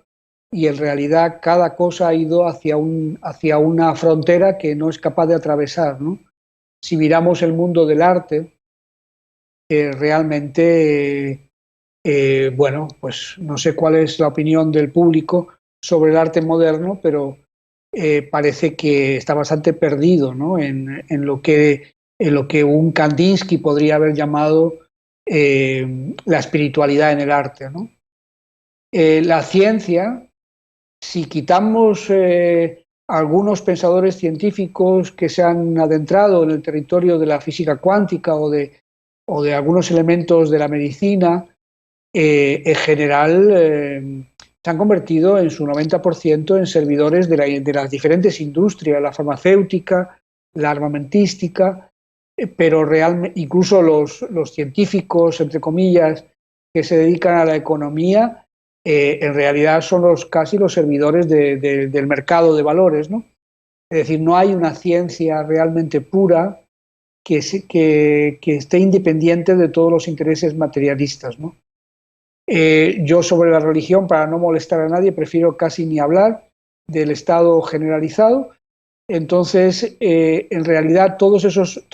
y en realidad cada cosa ha ido hacia una frontera que no es capaz de atravesar, ¿no? Si miramos el mundo del arte, realmente, bueno, pues no sé cuál es la opinión del público sobre el arte moderno, pero parece que está bastante perdido, ¿no?, en lo que un Kandinsky podría haber llamado la espiritualidad en el arte, ¿no? La ciencia, si quitamos algunos pensadores científicos que se han adentrado en el territorio de la física cuántica o de algunos elementos de la medicina, en general se han convertido en su 90% en servidores de las diferentes industrias, la farmacéutica, la armamentística, pero realmente incluso los científicos, entre comillas, que se dedican a la economía, en realidad son casi los servidores del mercado de valores, ¿no? Es decir, no hay una ciencia realmente pura que esté independiente de todos los intereses materialistas, ¿no? Yo sobre la religión, para no molestar a nadie, prefiero casi ni hablar del estado generalizado. Entonces, en realidad, todos esos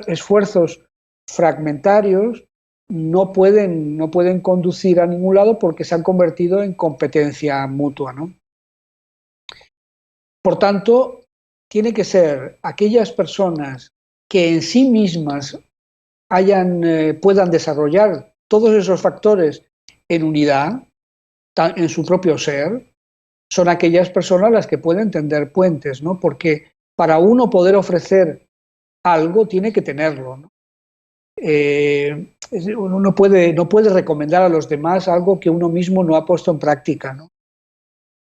esfuerzos fragmentarios no pueden conducir a ningún lado porque se han convertido en competencia mutua, ¿no? Por tanto, tiene que ser aquellas personas que en sí mismas puedan desarrollar todos esos factores en unidad, en su propio ser, son aquellas personas las que pueden tender puentes, ¿no? Porque para uno poder ofrecer algo tiene que tenerlo, ¿no? uno no puede recomendar a los demás algo que uno mismo no ha puesto en práctica, ¿no?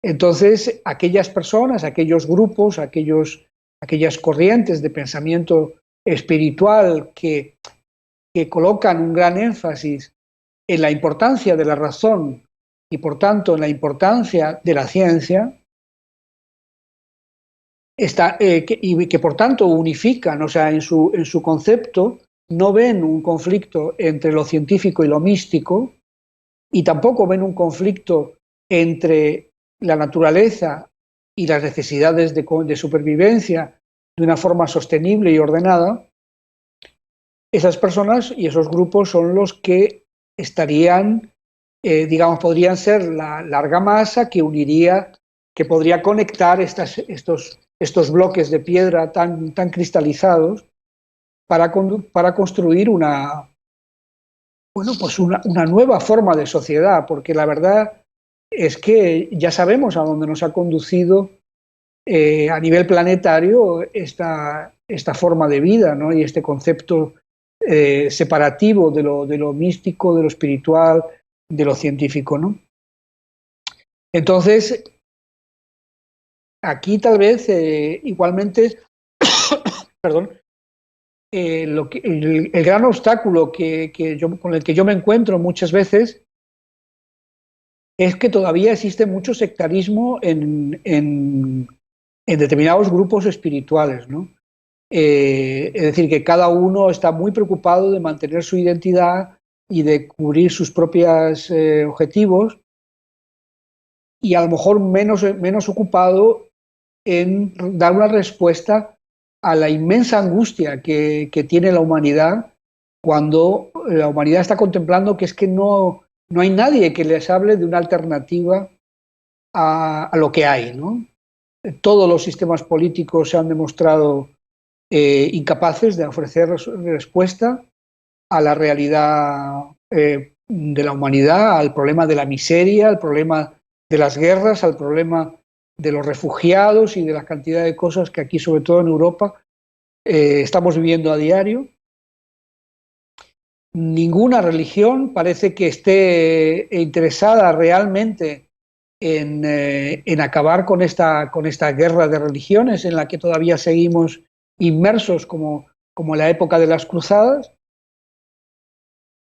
Entonces, aquellas personas, aquellos grupos, aquellas corrientes de pensamiento espiritual que colocan un gran énfasis en la importancia de la razón y, por tanto, en la importancia de la ciencia, y que por tanto unifican, o sea, en su concepto no ven un conflicto entre lo científico y lo místico, y tampoco ven un conflicto entre la naturaleza y las necesidades de supervivencia de una forma sostenible y ordenada. Esas personas y esos grupos son los que estarían, digamos, podrían ser la argamasa que uniría, que podría conectar estos bloques de piedra tan cristalizados para construir una nueva forma de sociedad, porque la verdad es que ya sabemos a dónde nos ha conducido a nivel planetario esta forma de vida, ¿no? Y este concepto separativo de lo místico, de lo espiritual, de lo científico, ¿no? Entonces, aquí tal vez igualmente, perdón, el gran obstáculo con el que yo me encuentro muchas veces es que todavía existe mucho sectarismo en determinados grupos espirituales, ¿no? Es decir, que cada uno está muy preocupado de mantener su identidad y de cubrir sus propios objetivos, y a lo mejor menos ocupado en dar una respuesta a la inmensa angustia que tiene la humanidad cuando la humanidad está contemplando que es que no hay nadie que les hable de una alternativa a lo que hay, ¿no? Todos los sistemas políticos se han demostrado incapaces de ofrecer respuesta a la realidad de la humanidad, al problema de la miseria, al problema de las guerras, al problema de los refugiados y de la cantidad de cosas que aquí, sobre todo en Europa, estamos viviendo a diario. Ninguna religión parece que esté interesada realmente en acabar con esta guerra de religiones en la que todavía seguimos inmersos como en la época de las cruzadas,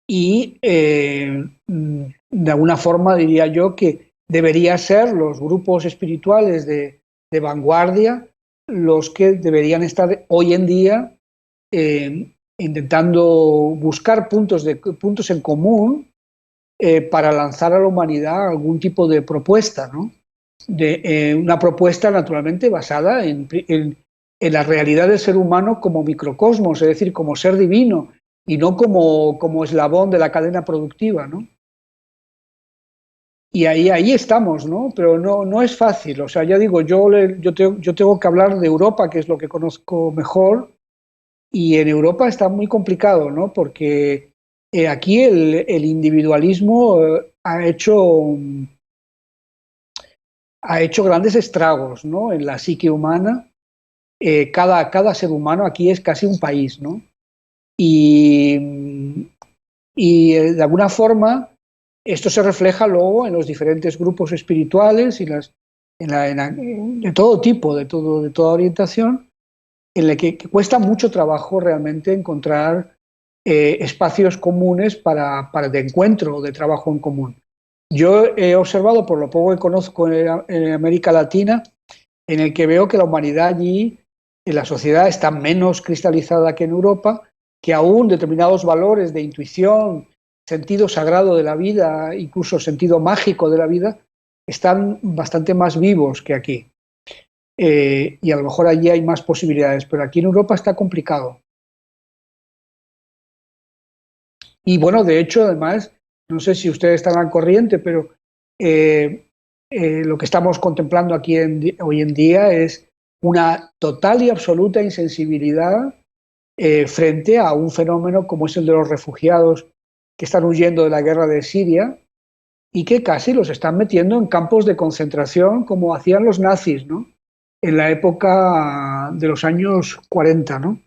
y de alguna forma diría yo que debería ser los grupos espirituales de vanguardia los que deberían estar hoy en día intentando buscar puntos en común para lanzar a la humanidad algún tipo de propuesta, ¿no? Una propuesta naturalmente basada en la realidad del ser humano como microcosmos, es decir, como ser divino, y no como eslabón de la cadena productiva, ¿no? Y ahí estamos, ¿no? Pero no es fácil. O sea, ya digo, yo tengo que hablar de Europa, que es lo que conozco mejor, y en Europa está muy complicado, ¿no? Porque aquí el individualismo ha hecho grandes estragos, ¿no? En la psique humana. Cada ser humano aquí es casi un país, ¿no? Y de alguna forma esto se refleja luego en los diferentes grupos espirituales y de todo tipo, de toda orientación, en el que cuesta mucho trabajo realmente encontrar espacios comunes de encuentro, de trabajo en común. Yo he observado, por lo poco que conozco en América Latina, en el que veo que la humanidad allí, en la sociedad, está menos cristalizada que en Europa, que aún determinados valores de intuición, sentido sagrado de la vida, incluso sentido mágico de la vida, están bastante más vivos que aquí. Y a lo mejor allí hay más posibilidades, pero aquí en Europa está complicado. Y bueno, de hecho, además, no sé si ustedes están al corriente, pero lo que estamos contemplando aquí hoy en día es una total y absoluta insensibilidad frente a un fenómeno como es el de los refugiados que están huyendo de la guerra de Siria y que casi los están metiendo en campos de concentración como hacían los nazis, ¿no? En la época de los años 40, ¿no?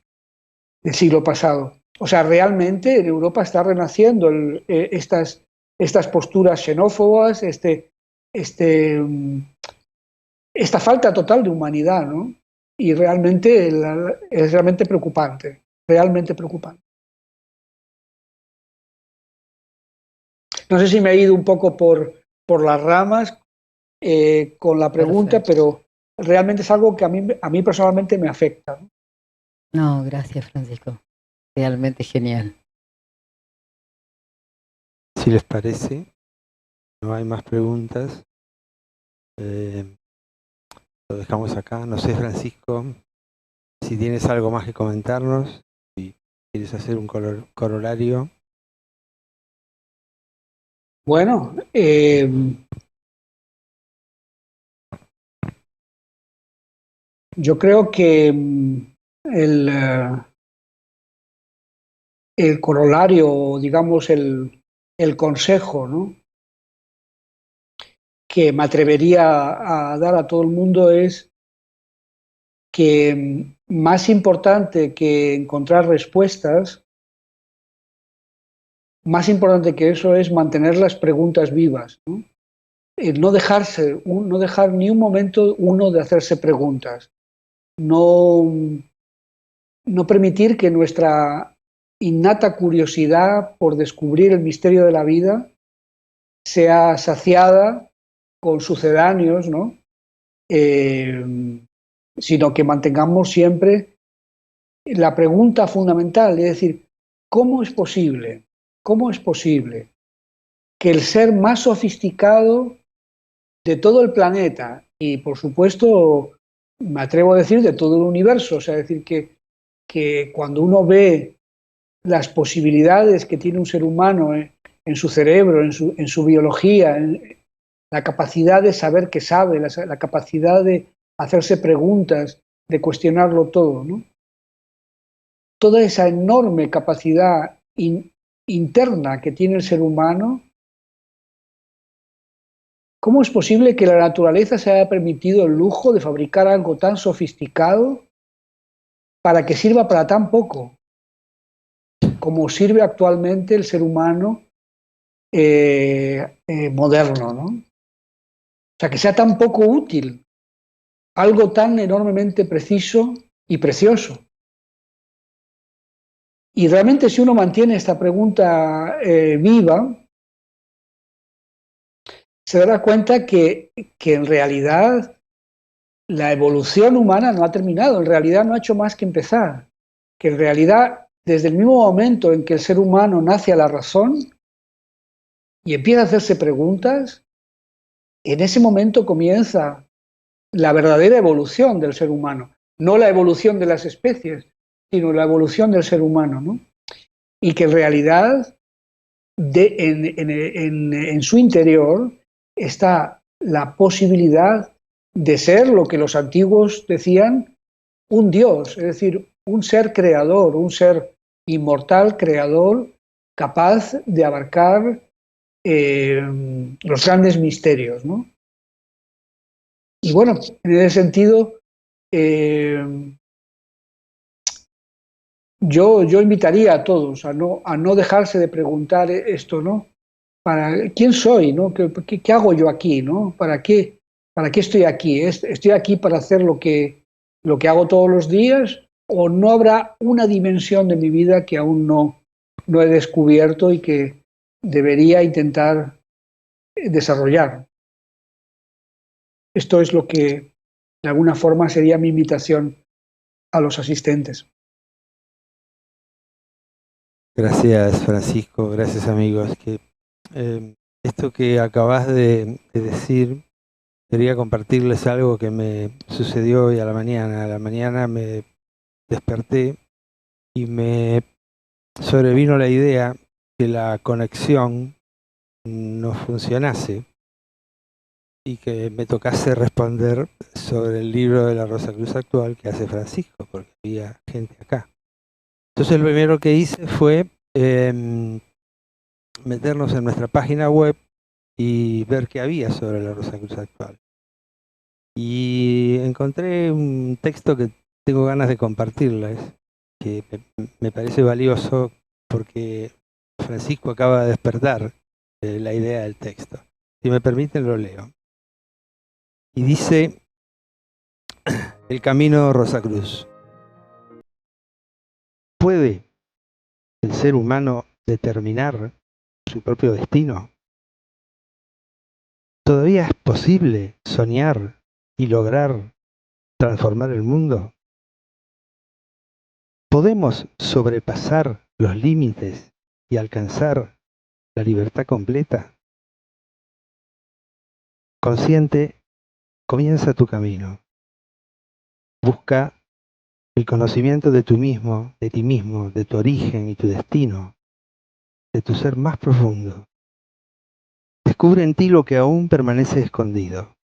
Del siglo pasado. O sea, realmente en Europa está renaciendo estas posturas xenófobas, esta falta total de humanidad, ¿no? Y realmente es realmente preocupante, realmente preocupante. No sé si me he ido un poco por las ramas con la pregunta, Perfecto. pero realmente es algo que a mí personalmente me afecta, ¿no? No, gracias, Francisco. Realmente genial. Si les parece, no hay más preguntas. Lo dejamos acá. No sé, Francisco, si tienes algo más que comentarnos, si quieres hacer un corolario. Bueno, yo creo que el corolario, digamos, el consejo, ¿no?, que me atrevería a dar a todo el mundo es que más importante que encontrar respuestas, más importante que eso es mantener las preguntas vivas, ¿no? No dejar ni un momento uno de hacerse preguntas, no permitir que nuestra innata curiosidad por descubrir el misterio de la vida sea saciada con sucedáneos, ¿no? Sino que mantengamos siempre la pregunta fundamental, es decir, ¿cómo es posible que el ser más sofisticado de todo el planeta y, por supuesto, me atrevo a decir de todo el universo, o sea, decir que cuando uno ve las posibilidades que tiene un ser humano en su cerebro, en su biología, en la capacidad de saber que sabe, la capacidad de hacerse preguntas, de cuestionarlo todo, ¿no? Toda esa enorme capacidad interna que tiene el ser humano, ¿cómo es posible que la naturaleza se haya permitido el lujo de fabricar algo tan sofisticado para que sirva para tan poco, como sirve actualmente el ser humano moderno, ¿no? O sea, que sea tan poco útil, algo tan enormemente preciso y precioso. Y realmente si uno mantiene esta pregunta viva, se dará cuenta que en realidad la evolución humana no ha terminado, en realidad no ha hecho más que empezar, que en realidad desde el mismo momento en que el ser humano nace a la razón y empieza a hacerse preguntas, en ese momento comienza la verdadera evolución del ser humano, no la evolución de las especies, sino la evolución del ser humano, ¿no? Y que en realidad en su interior está la posibilidad de ser lo que los antiguos decían, un Dios, es decir, un ser creador, un ser inmortal creador, capaz de abarcar los grandes misterios, ¿no? Y bueno, en ese sentido, yo invitaría a todos a no dejarse de preguntar esto, ¿no? ¿Quién soy, no? ¿Qué hago yo aquí, no? ¿Para qué estoy aquí? ¿Estoy aquí para hacer lo que hago todos los días? ¿O no habrá una dimensión de mi vida que aún no he descubierto y que debería intentar desarrollar? Esto es lo que, de alguna forma, sería mi invitación a los asistentes. Gracias, Francisco. Gracias, amigos. Esto que acabas de decir, quería compartirles algo que me sucedió hoy a la mañana. A la mañana me desperté y me sobrevino la idea que la conexión no funcionase y que me tocase responder sobre el libro de la Rosacruz actual que hace Francisco, porque había gente acá. Entonces lo primero que hice fue meternos en nuestra página web y ver qué había sobre la Rosacruz actual. Y encontré un texto que tengo ganas de compartirles, que me parece valioso porque Francisco acaba de despertar la idea del texto. Si me permiten, lo leo. Y dice: el camino Rosacruz. ¿Puede el ser humano determinar su propio destino? ¿Todavía es posible soñar y lograr transformar el mundo? ¿Podemos sobrepasar los límites y alcanzar la libertad completa? Consciente, comienza tu camino. Busca el conocimiento de ti mismo, de tu origen y tu destino, de tu ser más profundo. Descubre en ti lo que aún permanece escondido.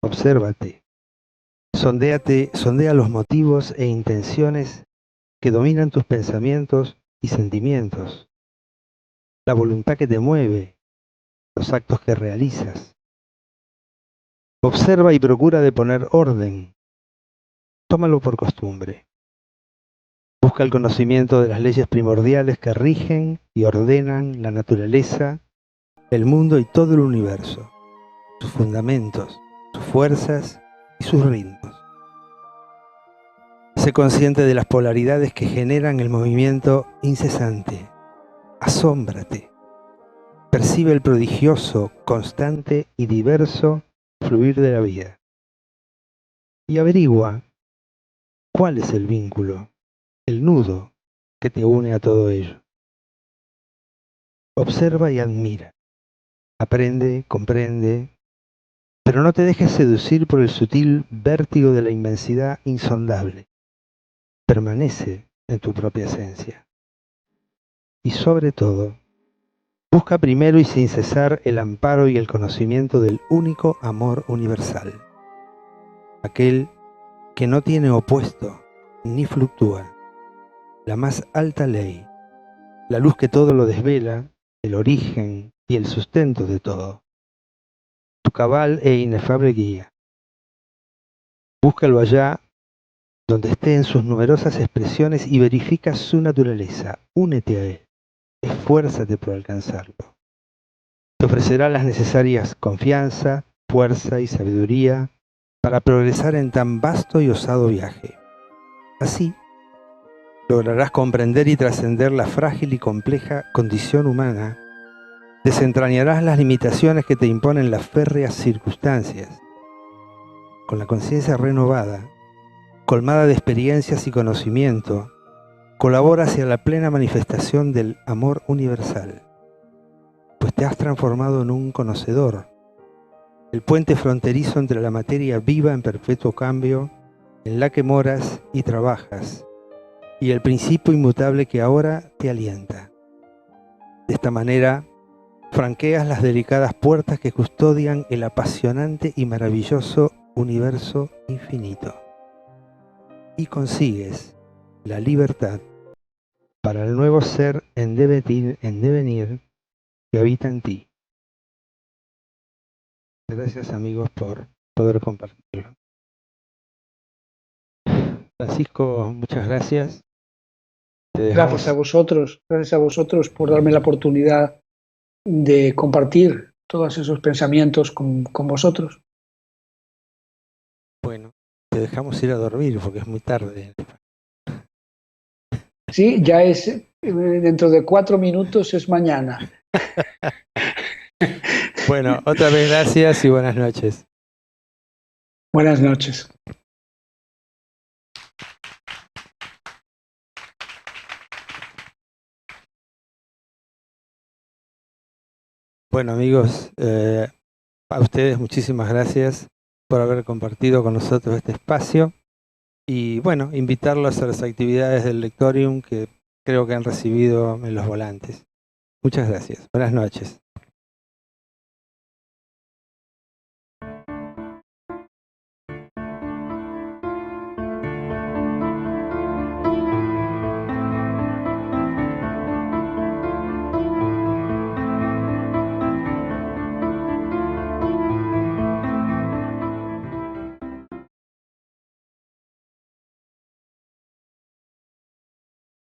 Obsérvate. Sondea los motivos e intenciones que dominan tus pensamientos y sentimientos, la voluntad que te mueve, los actos que realizas. Observa y procura de poner orden. Tómalo por costumbre. Busca el conocimiento de las leyes primordiales que rigen y ordenan la naturaleza, el mundo y todo el universo, sus fundamentos, sus fuerzas y sus ritmos. Sé consciente de las polaridades que generan el movimiento incesante. Asómbrate. Percibe el prodigioso, constante y diverso fluir de la vida. Y averigua cuál es el vínculo, el nudo que te une a todo ello. Observa y admira. Aprende, comprende, pero no te dejes seducir por el sutil vértigo de la inmensidad insondable. Permanece en tu propia esencia. Y sobre todo, busca primero y sin cesar el amparo y el conocimiento del único amor universal, aquel que no tiene opuesto ni fluctúa, la más alta ley, la luz que todo lo desvela, el origen y el sustento de todo, tu cabal e inefable guía. Búscalo allá donde esté en sus numerosas expresiones y verifica su naturaleza. Únete a él, esfuérzate por alcanzarlo. Te ofrecerá las necesarias confianza, fuerza y sabiduría para progresar en tan vasto y osado viaje. Así, lograrás comprender y trascender la frágil y compleja condición humana, desentrañarás las limitaciones que te imponen las férreas circunstancias. Con la conciencia renovada, colmada de experiencias y conocimiento, colabora hacia la plena manifestación del amor universal, pues te has transformado en un conocedor, el puente fronterizo entre la materia viva en perpetuo cambio, en la que moras y trabajas, y el principio inmutable que ahora te alienta. De esta manera, franqueas las delicadas puertas que custodian el apasionante y maravilloso universo infinito, y consigues la libertad para el nuevo ser en devenir que habita en ti. Gracias, amigos, por poder compartirlo. Francisco, muchas gracias. Gracias a vosotros por darme la oportunidad de compartir todos esos pensamientos con vosotros. Bueno, te dejamos ir a dormir porque es muy tarde. Sí, ya es, dentro de 4 minutos es mañana. Bueno, otra vez gracias y buenas noches. Buenas noches. Bueno, amigos, a ustedes muchísimas gracias por haber compartido con nosotros este espacio y bueno, invitarlos a las actividades del Lectorium que creo que han recibido en los volantes. Muchas gracias. Buenas noches.